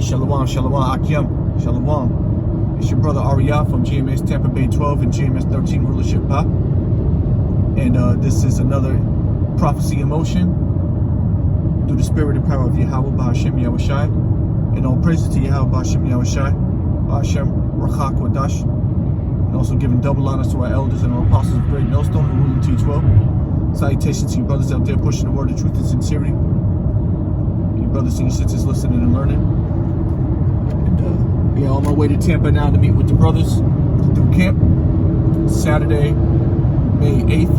Shalom, Shalom, Akim, Shalom. It's your brother Ariyah from GMS Tampa Bay 12 and GMS 13 Rulership Pop. And this is another prophecy in motion through the spirit and power of Yahweh, Ba'Hashem Yahushai. And all praises to Yahweh, Ba'Hashem Yahushai, Ba'Hashem Rachak Wadash. And also giving double honors to our elders and our apostles of Great Millstone who rule in T12. Salutations to you brothers out there pushing the word of truth and sincerity. You brothers and your sisters listening and learning. And yeah, on my way to Tampa now to meet with the brothers through camp. Saturday, May 8th,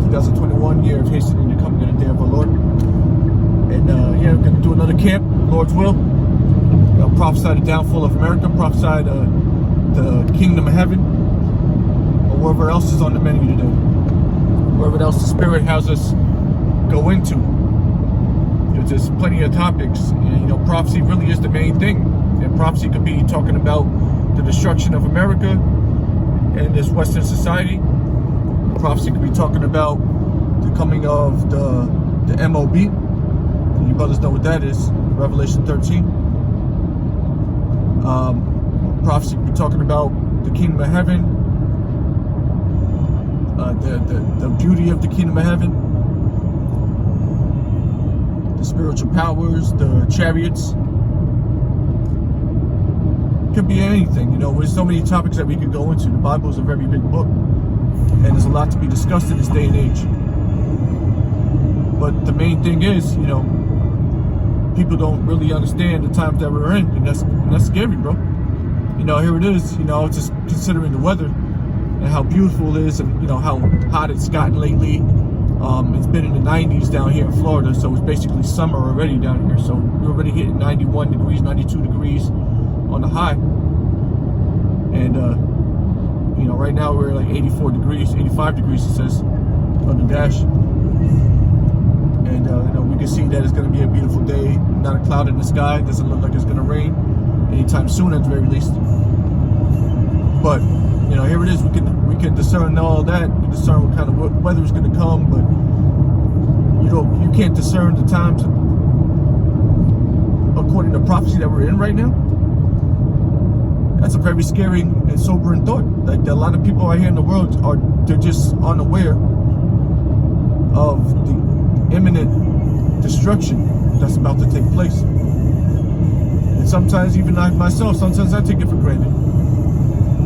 2021, year of hastening to come to the day of our Lord. And yeah, we're going to do another camp, Lord's will. Prophesy the downfall of America, prophesy the kingdom of heaven, or wherever else is on the menu today. Wherever else the Spirit has us go into. There's plenty of topics, and prophecy really is the main thing. And prophecy could be talking about the destruction of America and this Western society. Prophecy could be talking about the coming of the MOB. And you brothers know what that is, Revelation 13. Prophecy could be talking about the kingdom of heaven, the beauty of the kingdom of heaven, the spiritual powers, the chariots. It could be anything, there's so many topics that we could go into. The Bible is a very big book, and there's a lot to be discussed in this day and age. But the main thing is, people don't really understand the times that we're in, and that's scary, bro. Here it is, just considering the weather and how beautiful it is, and how hot it's gotten lately. It's been in the 90s down here in Florida, so it's basically summer already down here. So we're already hitting 91 degrees, 92 degrees on the high. And right now we're like 84 degrees, 85 degrees it says on the dash. And we can see that it's going to be a beautiful day. Not a cloud in the sky. It doesn't look like it's going to rain anytime soon, at the very least. But here it is. We can discern all that. We can discern what kind of weather is going to come, but you can't discern the times according to prophecy that we're in right now. That's a very scary and sobering thought. Like, a lot of people out here in the world they're just unaware of the imminent destruction that's about to take place. And sometimes, even I myself, sometimes I take it for granted.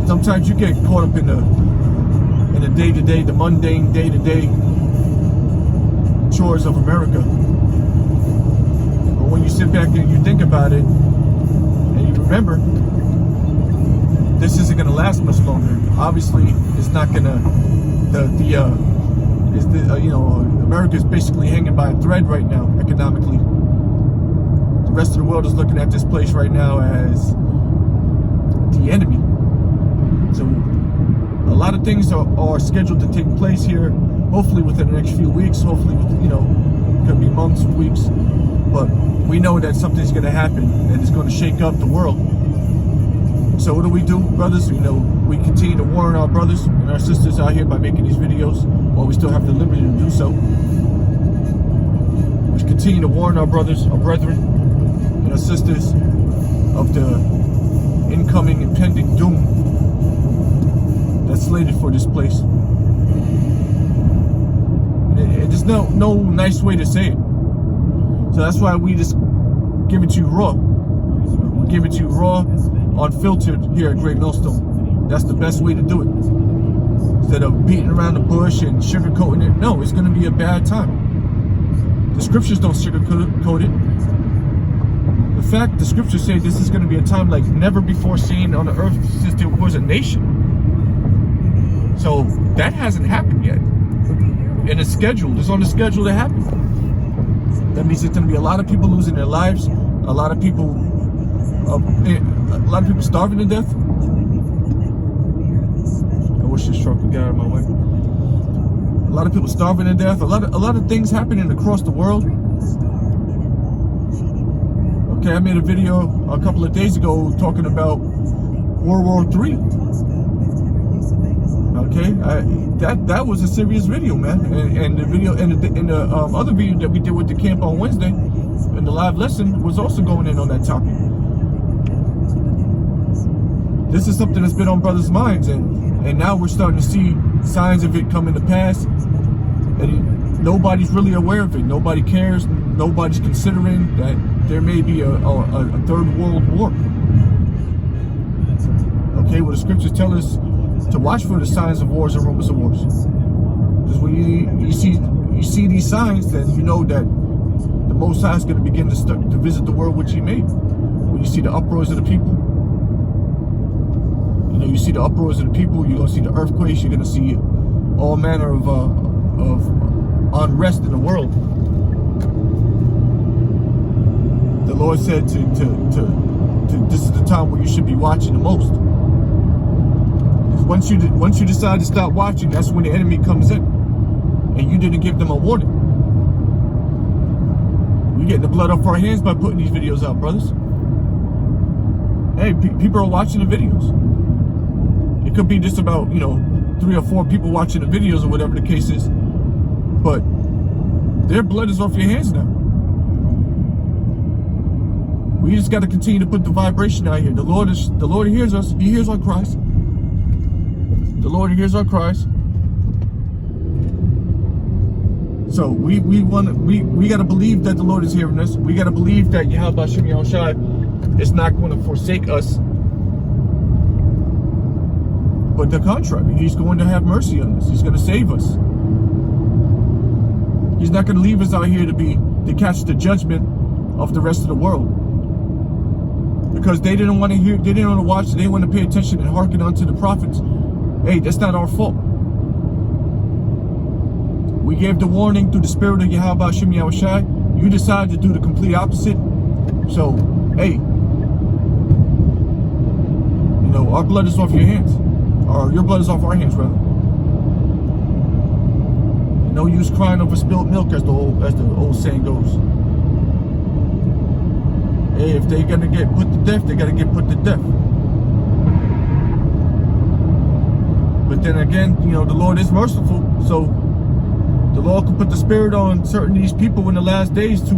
Sometimes you get caught up in the day-to-day, the mundane day-to-day chores of America. But when you sit back and you think about it, and you remember, this isn't going to last much longer. Obviously, it's not going to. America is basically hanging by a thread right now, economically. The rest of the world is looking at this place right now as the enemy. So a lot of things are scheduled to take place here, hopefully within the next few weeks, hopefully could be months, weeks, but we know that something's going to happen and it's going to shake up the world. So what do, brothers? We continue to warn our brothers and our sisters out here by making these videos while we still have the liberty to do so. We continue to warn our brothers, our brethren, and our sisters of the incoming, impending doom that's slated for this place. And there's no nice way to say it. So that's why we just give it to you raw. We give it to you raw, unfiltered here at Great Millstone. That's the best way to do it. Instead of beating around the bush and sugarcoating it. No, it's going to be a bad time. The scriptures don't sugarcoat it. In fact, the scriptures say this is going to be a time like never before seen on the earth since there was a nation. So that hasn't happened yet. And it's scheduled. It's on the schedule to happen. That means there's going to be a lot of people losing their lives. A lot of people starving to death. I wish this truck would get out of my way. A lot of people starving to death. A lot of things happening across the world. Okay, I made a video a couple of days ago talking about World War III. Okay, that was a serious video, man. And the video and the other video that we did with the camp on Wednesday, and the live lesson was also going in on that topic. This is something that's been on brothers' minds, and now we're starting to see signs of it coming to pass. And nobody's really aware of it. Nobody cares. Nobody's considering that there may be a third world war. Okay, well, the scriptures tell us to watch for the signs of wars and rumors of wars. Because when you see these signs, then you know that the Most High is going to begin to visit the world which He made. When you see the uproars of the people, you see the uproars of the people, you're going to see the earthquakes, you're going to see all manner of unrest in the world. The Lord said to this is the time where you should be watching the most. Once you decide to stop watching, that's when the enemy comes in, and you didn't give them a warning. We're getting the blood off our hands by putting these videos out, brothers. Hey, people are watching the videos. It could be just about 3 or 4 people watching the videos or whatever the case is, but their blood is off your hands now. We just got to continue to put the vibration out here. The Lord hears us. He hears our cries. The Lord hears our cries. So we got to believe that the Lord is hearing us. We got to believe that Yahweh Hashem Yahushai is not going to forsake us. But the contrary, He's going to have mercy on us. He's going to save us. He's not going to leave us out here to catch the judgment of the rest of the world. Because they didn't want to hear, they didn't want to watch, they didn't want to pay attention and hearken unto the prophets. Hey, that's not our fault. We gave the warning through the spirit of Yahweh Hashem Yahushai. You decided to do the complete opposite. So, hey, our blood is off your hands. Or your blood is off our hands, rather. No use crying over spilled milk, as the old saying goes. Hey, if they're gonna get put to death, they gotta get put to death. But then again, the Lord is merciful, so the Lord could put the spirit on certain of these people in the last days to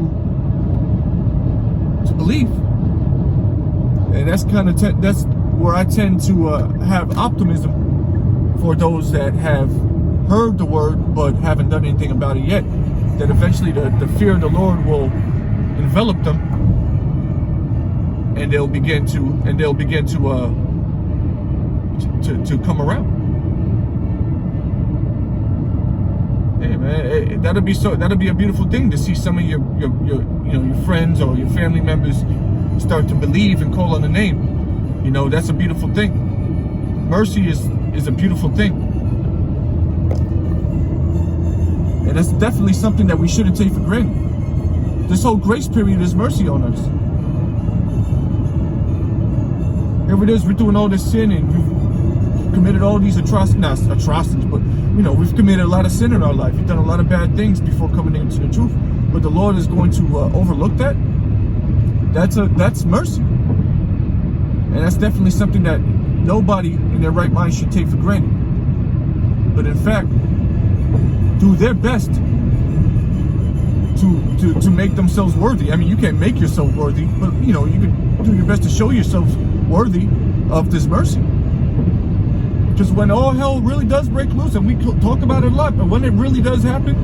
believe. And that's that's where I tend to have optimism for those that have heard the word but haven't done anything about it yet. That eventually the fear of the Lord will envelop them, and they'll begin to come around. Hey man, that'll be a beautiful thing to see some of your friends or your family members start to believe and call on the name. That's a beautiful thing. Mercy is a beautiful thing. And that's definitely something that we shouldn't take for granted. This whole grace period is mercy on us. Here it is, we're doing all this sin and we've committed all these atrocities, but we've committed a lot of sin in our life. We've done a lot of bad things before coming into the truth. But the Lord is going to overlook that. That's mercy. And that's definitely something that nobody in their right mind should take for granted. But in fact, do their best to make themselves worthy. I mean, you can't make yourself worthy, but you can do your best to show yourself worthy of this mercy. Because when all hell really does break loose, and we talk about it a lot, but when it really does happen,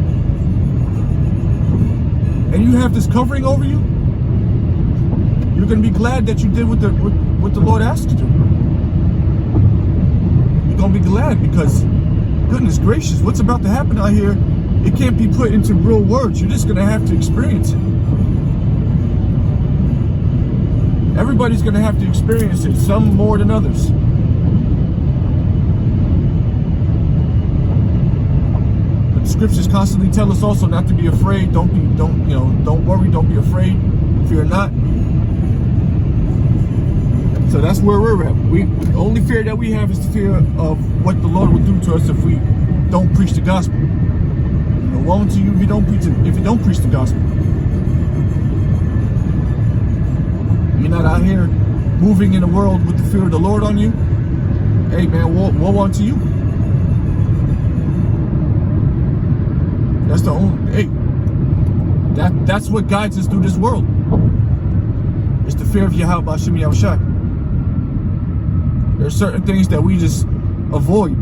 and you have this covering over you, you're going to be glad that you did what the Lord asked you to do. You're going to be glad because, goodness gracious, what's about to happen out here, it can't be put into real words. You're just going to have to experience it. Everybody's going to have to experience it, some more than others. But the scriptures constantly tell us also not to be afraid. Don't worry, don't be afraid. Fear not. So that's where we're at. The only fear that we have is the fear of what the Lord will do to us if we don't preach the gospel. Woe unto you if you don't preach the gospel. You're not out here moving in the world with the fear of the Lord on you. Hey man, woe unto you. That's the only that's what guides us through this world. It's the fear of Yahweh Hashem Yahushai. There's certain things that we just avoid.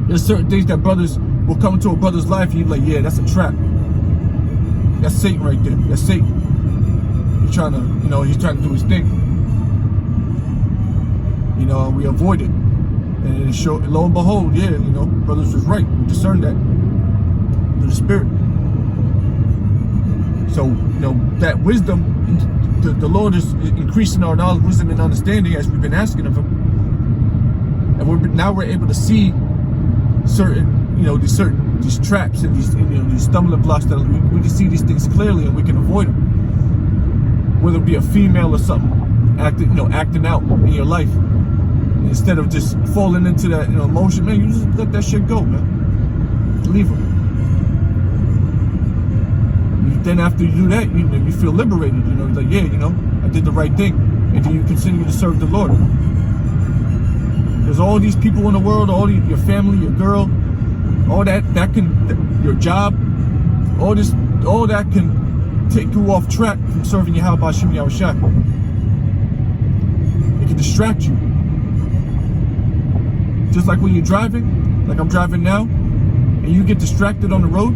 There's certain things that brothers will come into a brother's life and you're like, yeah, that's a trap. That's Satan right there. That's Satan. He's trying to, he's trying to do his thing. And we avoid it. And lo and behold, yeah, brothers was right. We discerned that through the Spirit. So, that wisdom, the Lord is increasing our knowledge, wisdom, and understanding as we've been asking of Him. And now we're able to see certain, these traps and these stumbling blocks that we can see these things clearly and we can avoid them. Whether it be a female or something, acting out in your life. Instead of just falling into that emotion, man, you just let that shit go, man. Leave them. Then after you do that, you feel liberated. Like, yeah, I did the right thing. And then you continue to serve the Lord. There's all these people in the world, your family, your girl, all that can, your job, all that can take you off track from serving Yahweh Bashim Yahushua. It can distract you. Just like when you're driving, like I'm driving now, and you get distracted on the road.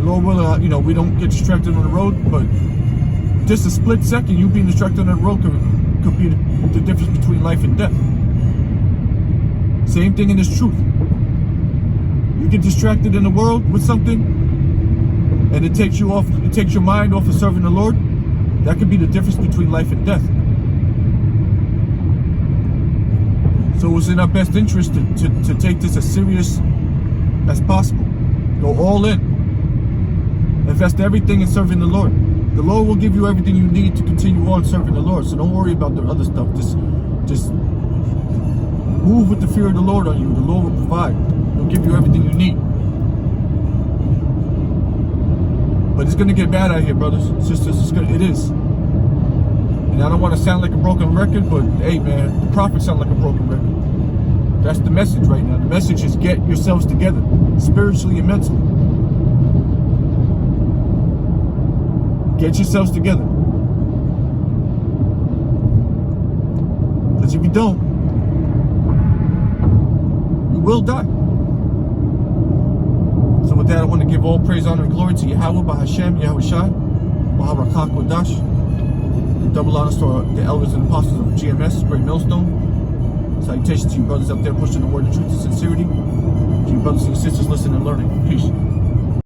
Lord willing, we don't get distracted on the road, but just a split second, you being distracted on the road could be the difference between life and death. Same thing in this truth. You get distracted in the world with something, and it takes your mind off of serving the Lord. That could be the difference between life and death. So it's in our best interest to take this as serious as possible. Go all in. Invest everything in serving the Lord. The Lord will give you everything you need to continue on serving the Lord. So don't worry about the other stuff. Just move with the fear of the Lord on you. The Lord will provide. He'll give you everything you need. But it's going to get bad out here, brothers and sisters. It is. And I don't want to sound like a broken record, but hey, man, the prophets sound like a broken record. That's the message right now. The message is get yourselves together, spiritually and mentally. Get yourselves together. Because if you don't, you will die. So with that, I want to give all praise, honor, and glory to Yahweh, Bahashem, Yahushua, Baharakah Kodash, and double honors to the elders and apostles of GMS, Great Millstone. Salutations to you brothers out there pushing the word of truth and sincerity. To you brothers and sisters listening and learning. Peace.